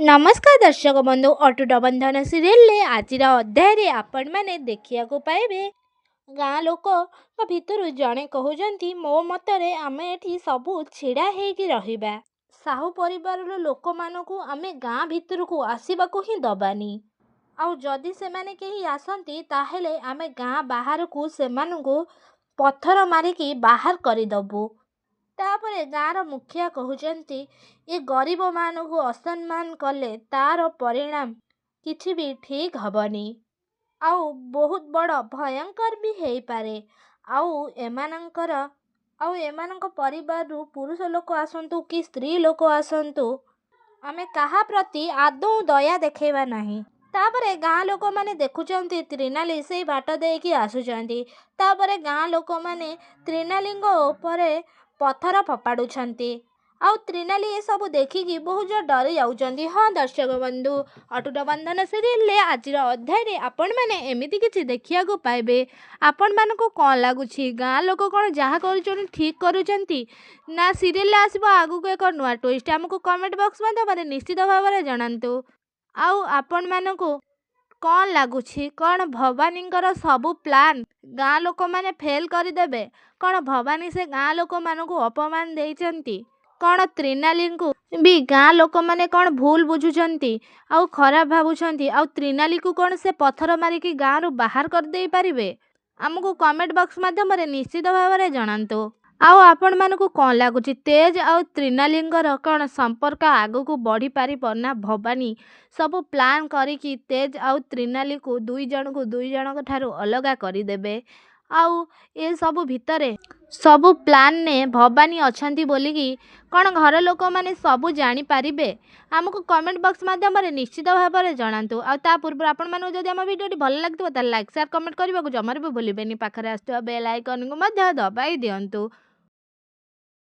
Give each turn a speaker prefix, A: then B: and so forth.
A: नमस्कार दर्शक बंधु अटूट बंधन सीरियल आज अध्याय आपण मैंने देखा पाइबे गाँ लोक भितर जड़े कहते मो मतरे आम एठी सबू छिड़ा होगी रहिबा साहू परिवार लोक मानू आम गाँ भितर को आसवाक ही दबानी आउ जदि से माने कहीं आसती ताहेले आमे गाँ बाहर को से पत्थर मारिकी बाहर करदबू। तापर गाँर मुखिया कहते ये गरीब मानू असम्मान कले तार परिणाम किछि भी ठीक हबनी आउ बहुत बड़ भयंकर भी हेई पारे। आउ एमानंक परिवार पुरुष लोक आसंतु कि स्त्री लोक आसंतु आमे कहा प्रति आदौ दया देखेबा नहीं। तापरे गाँ लोक माने देखुचंती त्रिनाली से बाट देकी आसुचंती। तापरे गाँ लोक माने त्रिनालींग उपरे पत्थर फपाड़ुछंती आउ त्रिनाली ये सब देखिकी बहुत जोर डरी जाउचंती। हाँ दर्शक बंधु अटूट बंधन सीरियल आज अध्याय आपण मैंने एमती किसी देखा पाइबे। आपण मानक कौन लगुच गाँ लोक कौन जहाँ कर ठीक करुँच ना सीरियल आसब आगु को एक नुआ ट्विस्ट आमको कमेंट बॉक्स में निश्चित भाव में जनातु। आउ आपण मानक कौन लगुच कौन भवानी सबू प्लान गाँ लोक मैंने फेल करदेवे कौन भवानी से गाँ लोक मानक अपमान देइचंती कौन त्रिनाली को भी गाँ लोक मैंने कौन भूल बुझुचंती आउ खराब भावुचंती आउ त्रिनाली को कौन से पत्थर मारिकी गाँ रु बाहर कर दे पारिबे आमको कमेंट बॉक्स माध्यम निश्चित भाव में जनातु। आउ आपण मानक कौन लगुच तेज आउ त्रिनालींगर कौन संपर्क आगु को बढ़ी पारि ना भवानी सबू प्लान करिकी तेज आउ त्रिनाली को दुई जन ठारू अलगा करदेवे आउ ये सबू भितरे सबू प्लान ने भवानी अछंती बोलिकी कौन घर लोक माने सबू जानी पारिबे आमको कमेंट बॉक्स माध्यम निश्चित भाव में जनातु। आ पूर्व आपण मानू जदि आम वीडियो भल लगे लाइक शेयर कमेंट करने को जमार भी भूलें पाखे आसुवा बेल आइकन को दबाई दिंतु।